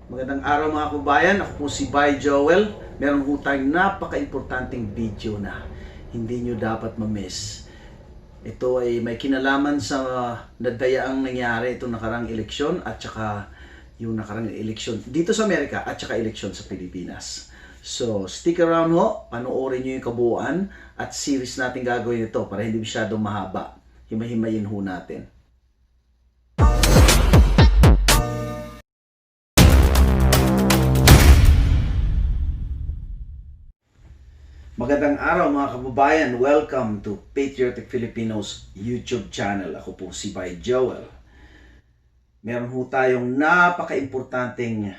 Magandang araw mga kababayan, ako po si Bay Joel. Meron po tayong napaka-importanting video na hindi nyo dapat ma-miss. Ito ay may kinalaman sa nadayaang nangyari itong nakarang eleksyon at saka yung nakarang eleksyon dito sa Amerika at saka eleksyon sa Pilipinas. So, stick around ho, panoorin nyo yung kabuuan at series natin gagawin ito para hindi masyadong mahaba. Himay-himayin ho natin. Magandang araw mga kababayan. Welcome to Patriotic Filipinos YouTube Channel. Ako po si Bay Joel. Meron po tayong napaka-importanting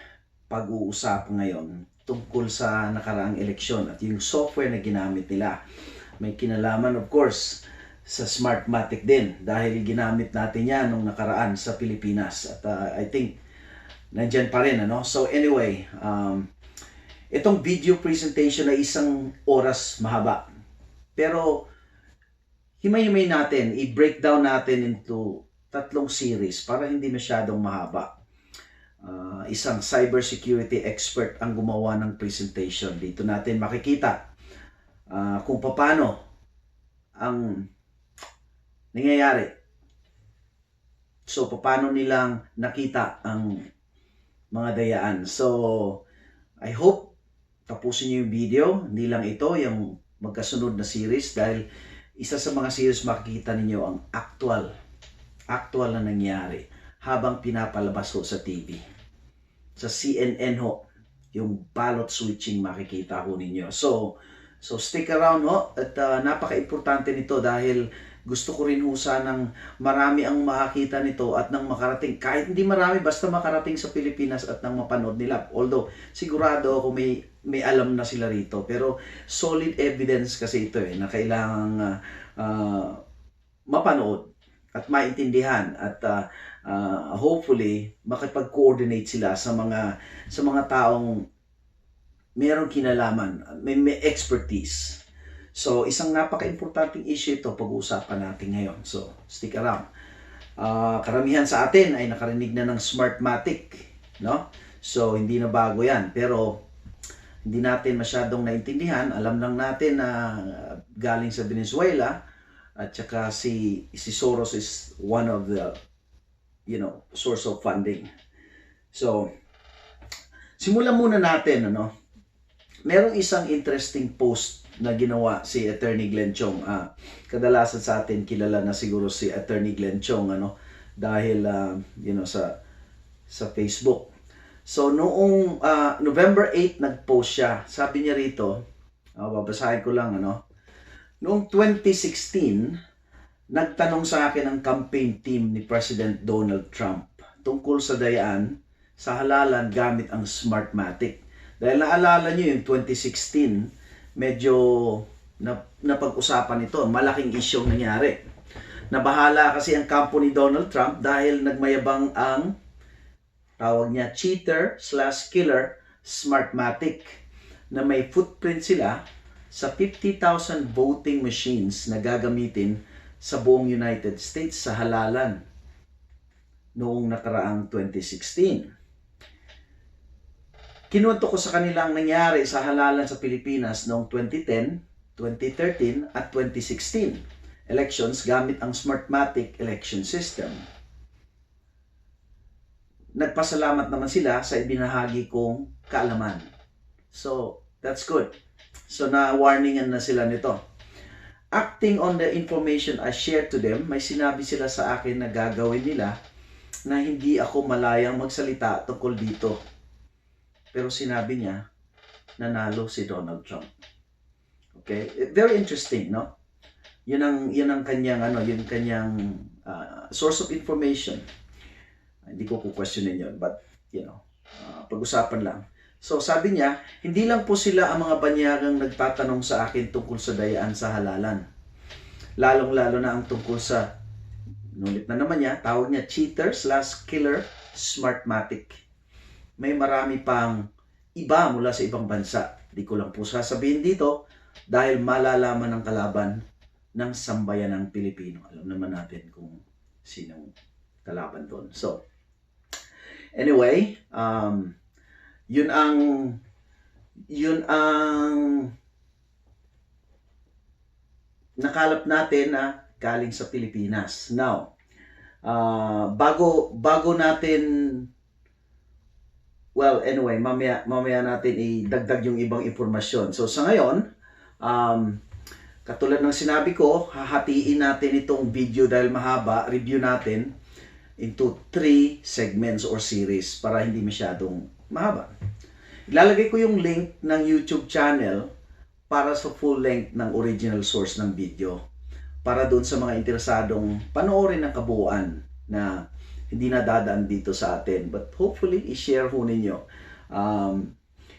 pag-uusap ngayon tungkol sa nakaraang eleksyon at yung software na ginamit nila. May kinalaman of course sa Smartmatic din dahil ginamit natin yan nung nakaraan sa Pilipinas. At I think nandyan pa rin. So anyway, itong video presentation ay isang oras mahaba. Pero himay-himay natin, i-breakdown natin into tatlong series para hindi masyadong mahaba. Isang cybersecurity expert ang gumawa ng presentation. Dito natin makikita kung paano ang nangyayari. So, paano nilang nakita ang mga dayaan. So, I hope tapusin niyo yung video. Hindi lang ito, yung magkasunod na series dahil isa sa mga series makikita ninyo ang actual na nangyari habang pinapalabas ho sa TV. Sa CNN ho, yung ballot switching makikita ho ninyo. So stick around ho at napaka-importante nito dahil gusto ko rin ho sanang marami ang makakita nito at nang makarating. Kahit hindi marami, basta makarating sa Pilipinas at nang mapanood nila. Although, sigurado ako may alam na sila rito. Pero solid evidence kasi ito na kailangang mapanood at maintindihan at hopefully makipag-coordinate sila sa mga taong merong kinalaman, may expertise. So, isang napaka-importanting issue ito pag-uusapan natin ngayon. So, stick around. Karamihan sa atin ay nakarinig na ng Smartmatic, no? So, hindi na bago yan. Pero, hindi natin masyadong naintindihan. Alam lang natin na galing sa Venezuela at saka si Soros is one of the, source of funding. So, simulan muna natin, merong isang interesting post na ginawa si Attorney Glenn Chong. Kadalasan sa atin kilala na siguro si Attorney Glenn Chong dahil sa Facebook. So noong November 8 nag-post siya. Sabi niya rito, babasahin ko lang Noong 2016, nagtanong sa akin ang campaign team ni President Donald Trump tungkol sa dayaan sa halalan gamit ang Smartmatic. Dahil naalala niyo yung 2016, medyo napag-usapan ito. Malaking issue nangyari. Nabahala kasi ang kampo ni Donald Trump dahil nagmayabang ang tawag niya cheater/killer Smartmatic na may footprint sila sa 50,000 voting machines na gagamitin sa buong United States sa halalan noong nakaraang 2016. Kinuwento ko sa kanila ang nangyari sa halalan sa Pilipinas noong 2010, 2013 at 2016 elections gamit ang Smartmatic election system. Nagpasalamat naman sila sa ibinahagi kong kaalaman. So, that's good. So, na-warningan na sila nito. Acting on the information I shared to them, may sinabi sila sa akin na gagawin nila na hindi ako malayang magsalita tungkol dito. Pero sinabi niya, nanalo si Donald Trump. Okay? Very interesting, no? Yun ang kanyang source of information. Hindi ko questionin yun, but pag-usapan lang. So sabi niya, hindi lang po sila ang mga banyagang nagtatanong sa akin tungkol sa dayaan sa halalan. Lalong-lalo na ang tungkol sa, nulit na naman niya, tawag niya cheater/killer Smartmatic. May marami pang iba mula sa ibang bansa. Di ko lang po sasabihin dito dahil malalaman ng kalaban ng sambayanang Pilipino. Alam naman natin kung sinong kalaban doon. So, anyway, Yun ang yun ang nakalap natin na galing sa Pilipinas. Now, bago natin, well, anyway, mamaya natin idagdag yung ibang informasyon. So sa ngayon, katulad ng sinabi ko, hahatiin natin itong video dahil mahaba, review natin into 3 segments or series para hindi masyadong mahaba. Ilalagay ko yung link ng YouTube channel para sa full length ng original source ng video, para doon sa mga interesadong panoorin ng kabuuan na hindi na dadaan dito sa atin. But hopefully, i-share ho ninyo.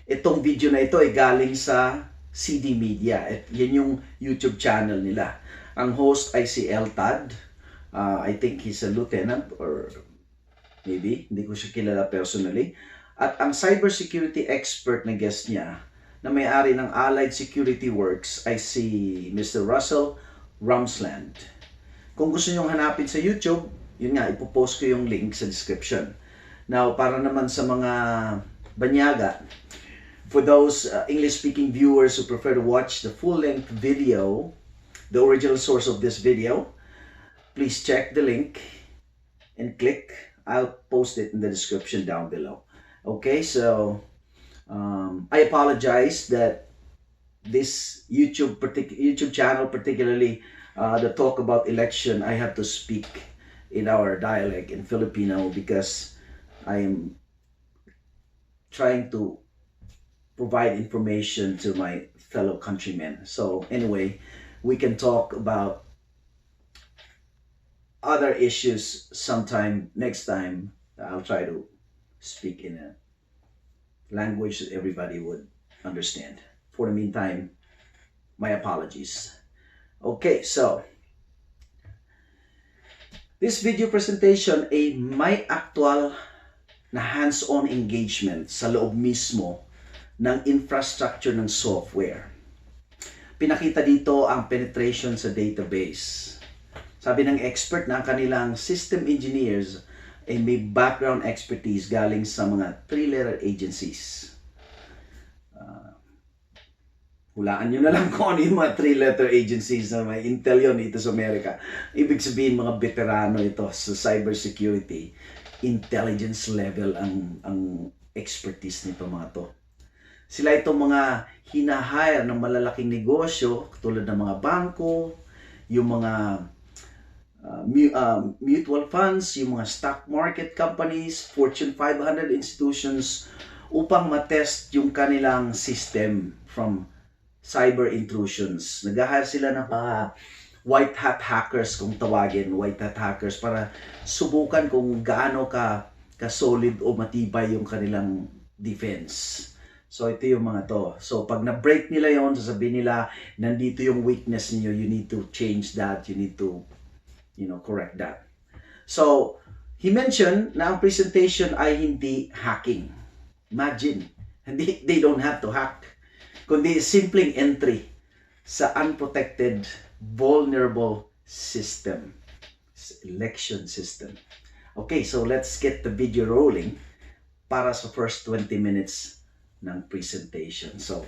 Itong video na ito ay galing sa CDMedia. At yan yung YouTube channel nila. Ang host ay si Todd. I think he's a lieutenant or maybe, hindi ko siya kilala personally. At ang cybersecurity expert na guest niya na may-ari ng Allied Security Works ay si Mr. Russell Ramsland. Kung gusto nyong hanapin sa YouTube, yun nga, ipopost ko yung link sa description. Now, para naman sa mga banyaga, for those English-speaking viewers who prefer to watch the full-length video, the original source of this video, please check the link and click. I'll post it in the description down below. Okay, so I apologize that this YouTube channel, particularly the talk about election, I have to speak in our dialect in Filipino because I am trying to provide information to my fellow countrymen. So anyway, we can talk about other issues sometime next time. I'll try to speak in a language that everybody would understand. For the meantime, my apologies. Okay, so this video presentation ay may actual na hands-on engagement sa loob mismo ng infrastructure ng software. Pinakita dito ang penetration sa database. Sabi ng expert na ang kanilang system engineers ay may background expertise galing sa mga 3-letter agencies. Hulaan nyo na lang kung ano yung mga 3-letter agencies na may Intel yun dito sa Amerika. Ibig sabihin mga veterano ito sa cybersecurity. Intelligence level ang expertise nito mga to. Sila itong mga hinahire ng malalaking negosyo, tulad ng mga bangko, yung mga mutual funds, yung mga stock market companies, Fortune 500 institutions, upang matest yung kanilang system from cyber intrusions. Nag-hire sila ng mga white hat hackers, kung tawagin, white hat hackers, para subukan kung gaano ka solid o matibay yung kanilang defense. So ito yung mga to. So pag na-break nila yon, sasabihin nila, nandito yung weakness niyo, you need to change that, you need to correct that. So, he mentioned na ang presentation ay hindi hacking. Imagine, they don't have to hack, kundi simpleng entry sa unprotected, vulnerable system, election system. Okay, so let's get the video rolling para sa first 20 minutes ng presentation. So,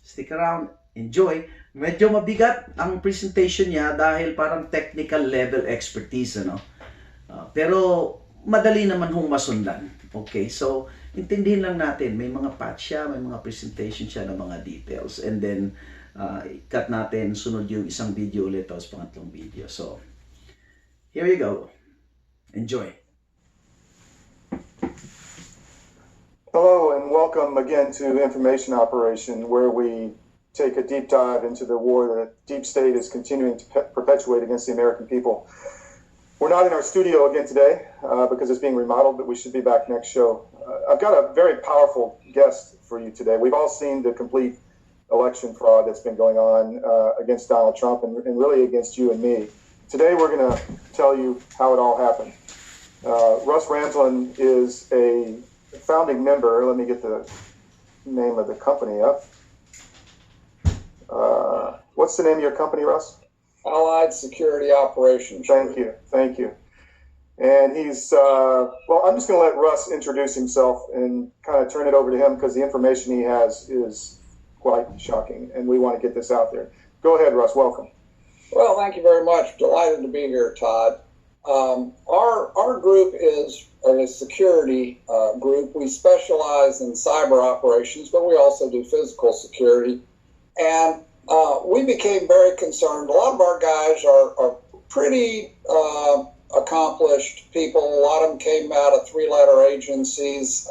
stick around, enjoy. Medyo mabigat ang presentation niya dahil parang technical level expertise, ano? Pero madali naman hong masundan. Okay, so intindihin lang natin, may mga patch siya, may mga presentation siya ng mga details. And then, cut natin, sunod yung isang video ulit, tapos pangatlong video. So, here you go. Enjoy. Hello and welcome again to Information Operation, where we take a deep dive into the war that deep state is continuing to perpetuate against the American people. We're not in our studio again today because it's being remodeled, but we should be back next show. I've got a very powerful guest for you today. We've all seen the complete election fraud that's been going on against Donald Trump and really against you and me. Today we're going to tell you how it all happened. Russ Ramsland is a founding member. Let me get the name of the company up. What's the name of your company, Russ? Allied Security Operations. Thank you. And he's, well, I'm just going to let Russ introduce himself and kind of turn it over to him because the information he has is quite shocking, and we want to get this out there. Go ahead, Russ. Welcome. Well, thank you very much. Delighted to be here, Todd. Our group is a security group. We specialize in cyber operations, but we also do physical security. And we became very concerned. A lot of our guys are pretty accomplished people. A lot of them came out of three-letter agencies.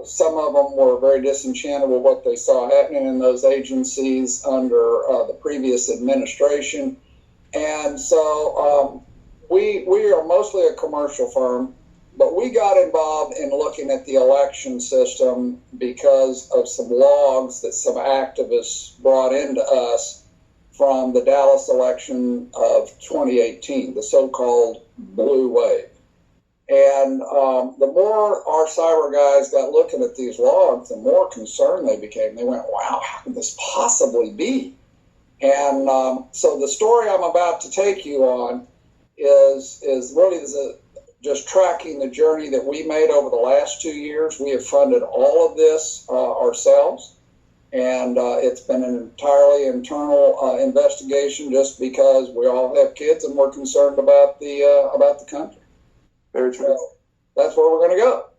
Some of them were very disenchanted with what they saw happening in those agencies under the previous administration. And so we are mostly a commercial firm, but we got involved in looking at the election system because of some logs that some activists brought into us from the Dallas election of 2018, the so-called blue wave. And the more our cyber guys got looking at these logs, the more concerned they became. They went, wow, how can this possibly be? And so the story I'm about to take you on is really just tracking the journey that we made over the last 2 years. We have funded all of this ourselves, and it's been an entirely internal investigation just because we all have kids and we're concerned about the country. Very true. So that's where we're going to go.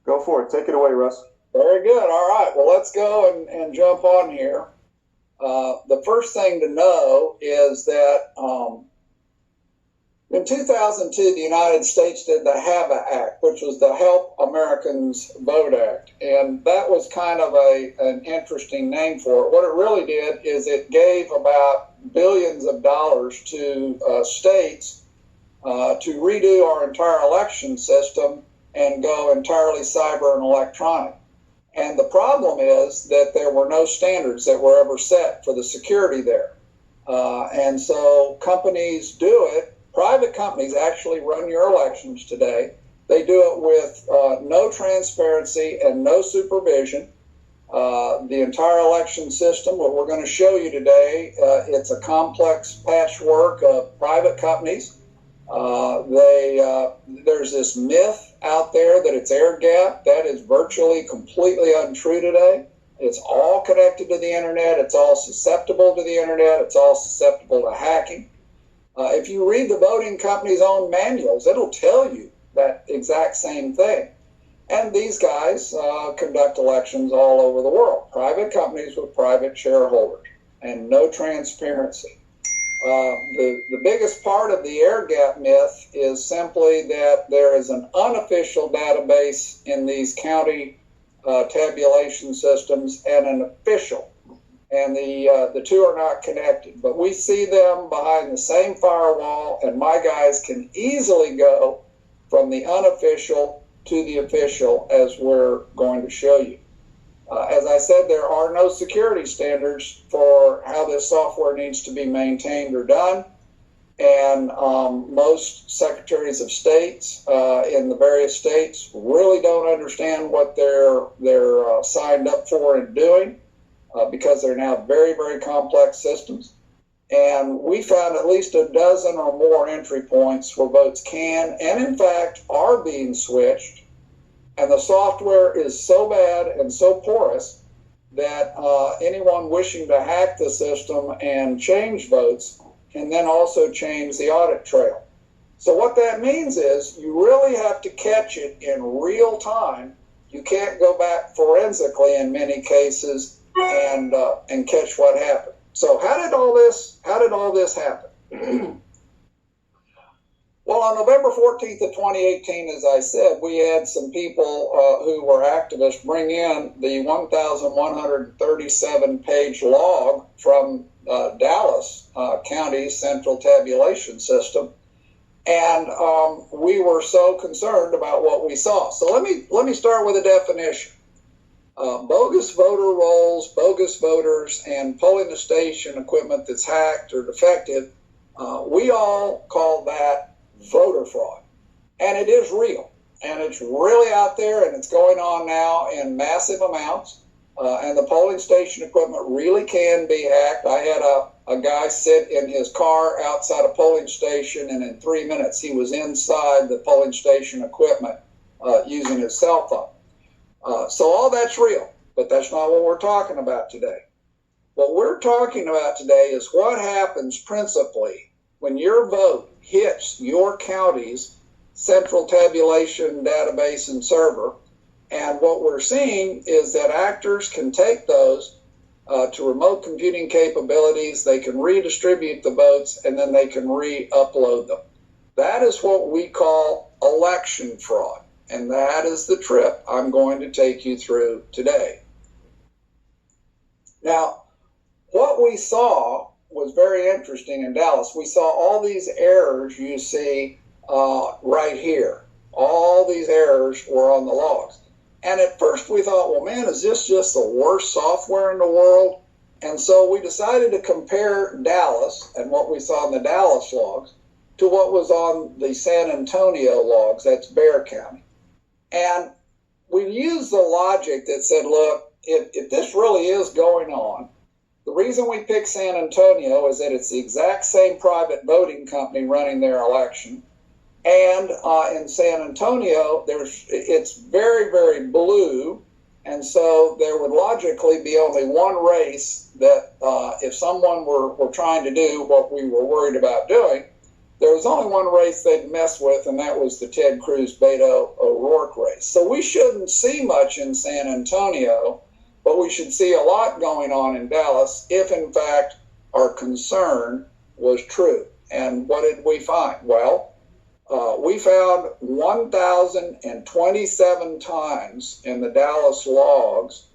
Go for it. Take it away, Russ. Very good. All right. Well, let's go and jump on here. The first thing to know is that in 2002, the United States did the HAVA Act, which was the Help Americans Vote Act. And that was kind of an interesting name for it. What it really did is it gave about billions of dollars to states to redo our entire election system and go entirely cyber and electronic. And the problem is that there were no standards that were ever set for the security there. And so companies do it. Private companies actually run your elections today. They do it with no transparency and no supervision. The entire election system, what we're going to show you today, it's a complex patchwork of private companies. There's this myth out there that it's air gap. That is virtually completely untrue today. It's all connected to the internet. It's all susceptible to the internet. It's all susceptible to hacking. If you read the voting company's own manuals, it'll tell you that exact same thing. And these guys conduct elections all over the world. Private companies with private shareholders and no transparency. The biggest part of the air gap myth is simply that there is an unofficial database in these county tabulation systems and an official, and the two are not connected. But we see them behind the same firewall, and my guys can easily go from the unofficial to the official, as we're going to show you. As I said, there are no security standards for how this software needs to be maintained or done. And most secretaries of states in the various states really don't understand what they're signed up for and doing because they're now very, very complex systems. And we found at least a dozen or more entry points where votes can and in fact are being switched. And the software is so bad and so porous that anyone wishing to hack the system and change votes can then also change the audit trail. So what that means is you really have to catch it in real time. You can't go back forensically in many cases and catch what happened. So how did all this happen? Well, on November 14th of 2018, as I said, we had some people who were activists bring in the 1,137-page log from Dallas County's central tabulation system. And we were so concerned about what we saw. So let me start with a definition. Bogus voter rolls, bogus voters, and polling station equipment that's hacked or defective, we all call that voter fraud. And it is real. And it's really out there, and it's going on now in massive amounts. And the polling station equipment really can be hacked. I had a guy sit in his car outside a polling station, and in 3 minutes he was inside the polling station equipment using his cell phone. So all that's real, but that's not what we're talking about today. What we're talking about today is what happens principally when your vote hits your county's central tabulation database and server. And what we're seeing is that actors can take those to remote computing capabilities, they can redistribute the votes, and then they can re-upload them. That is what we call election fraud. And that is the trip I'm going to take you through today. Now, what we saw was very interesting in Dallas. We saw all these errors you see right here. All these errors were on the logs. And at first we thought, well, man, is this just the worst software in the world? And so we decided to compare Dallas and what we saw in the Dallas logs to what was on the San Antonio logs, that's Bexar County. And we used the logic that said, look, if this really is going on, the reason we picked San Antonio is that it's the exact same private voting company running their election. And in San Antonio, it's very, very blue. And so there would logically be only one race that if someone were trying to do what we were worried about doing, there was only one race they'd mess with, and that was the Ted Cruz Beto O'Rourke race. So we shouldn't see much in San Antonio, but we should see a lot going on in Dallas if, in fact, our concern was true. And what did we find? Well, we found 1,027 times in the Dallas logs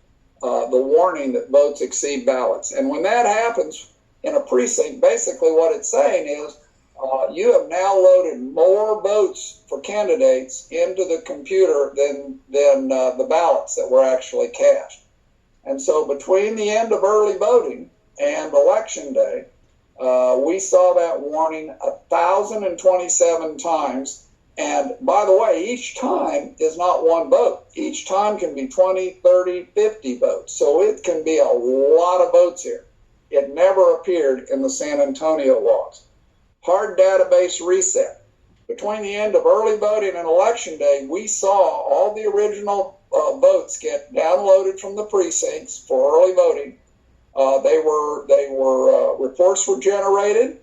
the warning that votes exceed ballots. And when that happens in a precinct, basically what it's saying is you have now loaded more votes for candidates into the computer than the ballots that were actually cast. And so between the end of early voting and Election Day, we saw that warning 1,027 times. And by the way, each time is not one vote. Each time can be 20, 30, 50 votes. So it can be a lot of votes here. It never appeared in the San Antonio logs. Hard database reset. Between the end of early voting and Election Day, we saw all the original votes get downloaded from the precincts for early voting. Reports were generated,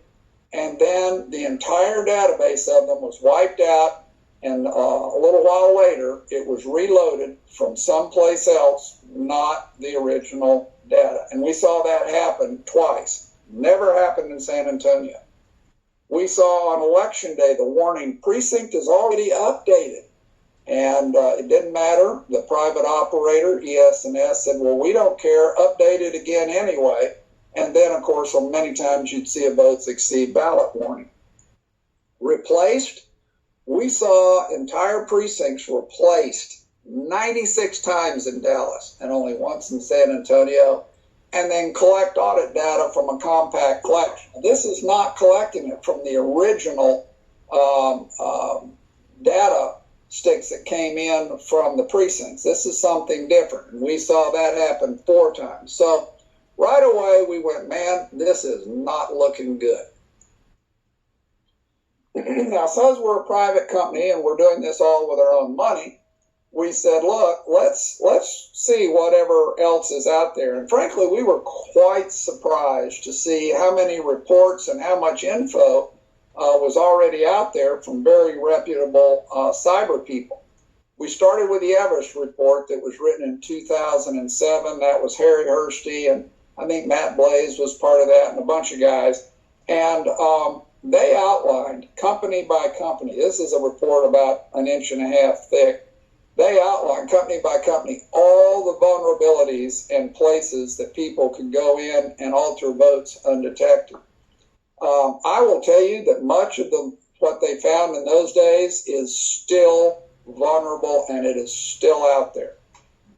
and then the entire database of them was wiped out, and a little while later it was reloaded from someplace else, not the original data. And we saw that happen twice. Never happened in San Antonio. We saw on Election Day the warning, precinct is already updated. And it didn't matter. The private operator, ES&S, said, well, we don't care. Update it again anyway. And then, of course, many times you'd see a votes exceed ballot warning. Replaced, we saw entire precincts replaced 96 times in Dallas and only once in San Antonio. And then collect audit data from a compact collection. This is not collecting it from the original data sticks that came in from the precincts. This is something different. And we saw that happen 4 times. So right away we went, man, this is not looking good. Now, since we're a private company and we're doing this all with our own money, we said, look, let's see whatever else is out there. And frankly, we were quite surprised to see how many reports and how much info was already out there from very reputable cyber people. We started with the Everest report that was written in 2007. That was Harry Hursty, and I think Matt Blaze was part of that, and a bunch of guys. And they outlined company by company. This is a report about 1.5 inches thick. They outlined company by company all the vulnerabilities and places that people could go in and alter votes undetected. I will tell you that much of what they found in those days is still vulnerable, and it is still out there.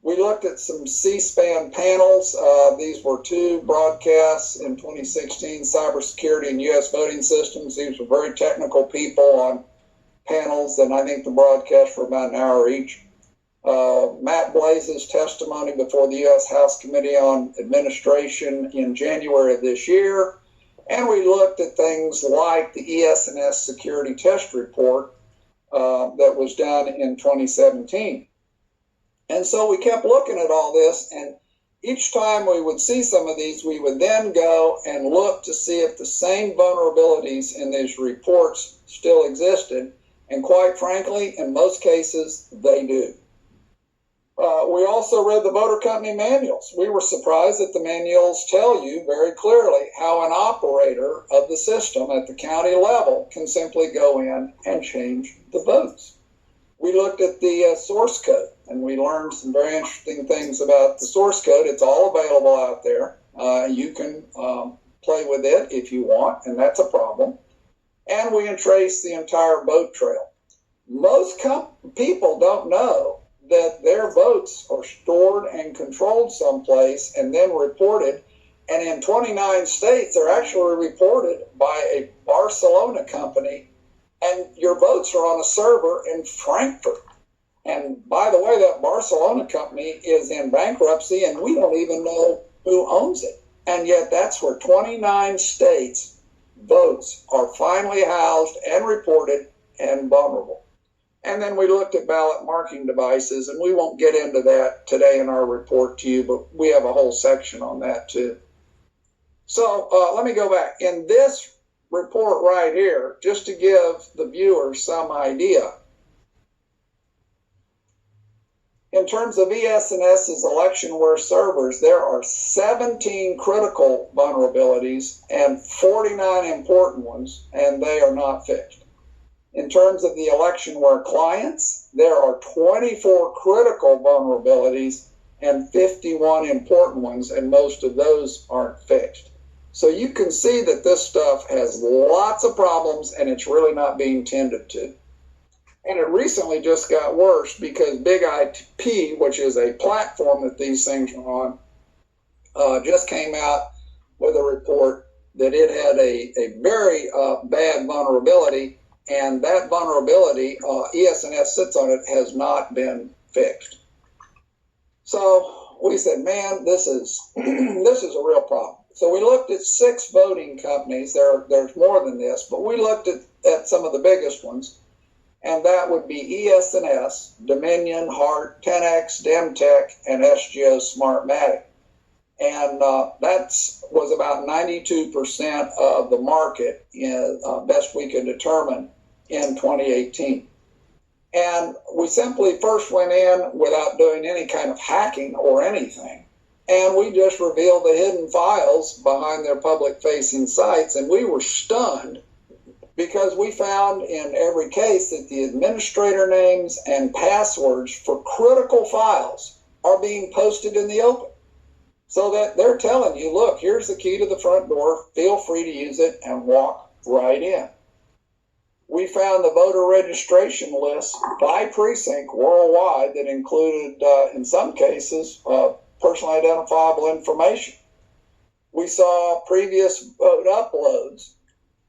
We looked at some C-SPAN panels. These were 2 broadcasts in 2016, Cybersecurity and U.S. Voting Systems. These were very technical people on panels, and I think the broadcasts were about an hour each. Matt Blaze's testimony before the U.S. House Committee on Administration in January of this year, And we looked at things like the ES&S security test report that was done in 2017. And so we kept looking at all this, and each time we would see some of these, we would then go and look to see if the same vulnerabilities in these reports still existed. And quite frankly, in most cases, they do. We also read the voter company manuals. We were surprised that the manuals tell you very clearly how an operator of the system at the county level can simply go in and change the votes. We looked at the source code, and we learned some very interesting things about the source code. It's all available out there. You can play with it if you want, and that's a problem. And we traced the entire vote trail. Most people don't know that their votes are stored and controlled someplace and then reported. And in 29 states, they're actually reported by a Barcelona company, and your votes are on a server in Frankfurt. And by the way, that Barcelona company is in bankruptcy, and we don't even know who owns it. And yet that's where 29 states' votes are finally housed and reported and vulnerable. And then we looked at ballot marking devices, and we won't get into that today in our report to you, but we have a whole section on that too. So let me go back. In this report right here, just to give the viewers some idea, in terms of ES&S's electionware servers, there are 17 critical vulnerabilities and 49 important ones, and they are not fixed. In terms of the electionware clients, there are 24 critical vulnerabilities and 51 important ones, and most of those aren't fixed. So you can see that this stuff has lots of problems, and it's really not being tended to. And it recently just got worse because Big IP, which is a platform that these things are on, just came out with a report that it had a very bad vulnerability, and that vulnerability, ES&S sits on it, has not been fixed. So we said, man, this is a real problem. So we looked at 6 voting companies. There's more than this, but we looked at some of the biggest ones, and that would be ES&S, Dominion, Hart, 10X, Demtech, and SGO Smartmatic. And that was about 92% of the market, best we could determine, in 2018. And we simply first went in without doing any kind of hacking or anything. And we just revealed the hidden files behind their public-facing sites, and we were stunned because we found in every case that the administrator names and passwords for critical files are being posted in the open. So that they're telling you, look, here's the key to the front door, feel free to use it and walk right in. We found the voter registration list by precinct worldwide that included, in some cases, personally identifiable information. We saw previous vote uploads.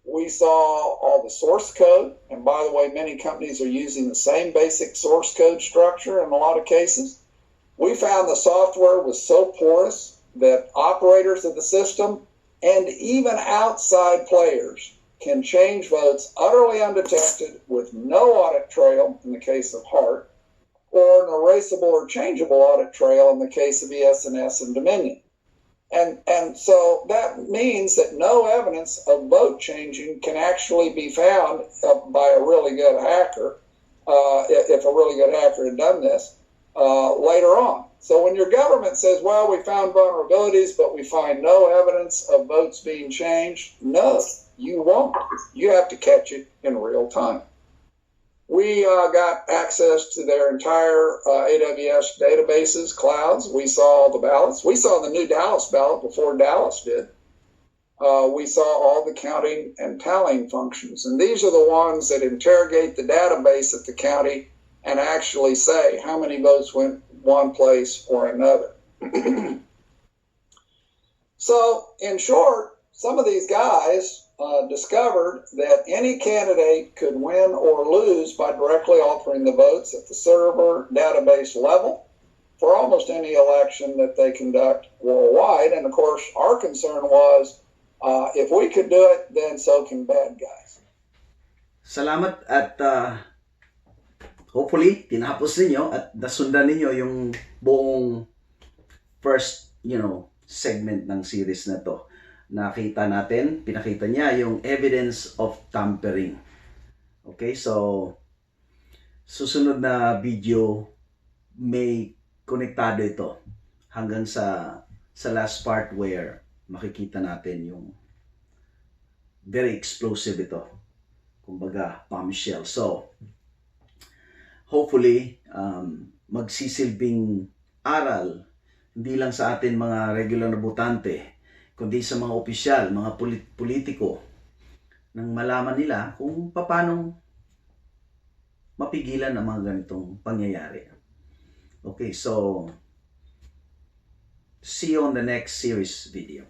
We saw all the source code, and by the way, many companies are using the same basic source code structure in a lot of cases. We found the software was so porous that operators of the system and even outside players can change votes utterly undetected with no audit trail in the case of Hart, or an erasable or changeable audit trail in the case of ES&S and Dominion. And so that means that no evidence of vote changing can actually be found by a really good hacker, if a really good hacker had done this, later on. So when your government says, well, we found vulnerabilities, but we find no evidence of votes being changed, no, you won't. You have to catch it in real time. We got access to their entire AWS databases, clouds. We saw all the ballots. We saw the new Dallas ballot before Dallas did. We saw all the counting and tallying functions. And these are the ones that interrogate the database at the county and actually say how many votes went one place or another. So, in short, some of these guys discovered that any candidate could win or lose by directly altering the votes at the server database level for almost any election that they conduct worldwide. And of course, our concern was If we could do it, then so can bad guys. Salamat at hopefully tinapos ninyo at nasundan ninyo yung buong first, segment ng series na to. Nakita natin, pinakita niya yung evidence of tampering. Okay, so susunod na video may konektado ito hanggang sa last part where makikita natin yung very explosive ito. Kumbaga, bombshell. So, hopefully, magsisilbing aral hindi lang sa atin mga regular na botante, kundi sa mga opisyal, mga politiko, nang malaman nila kung paano mapigilan ang mga ganitong pangyayari. Okay, so see you on the next series video.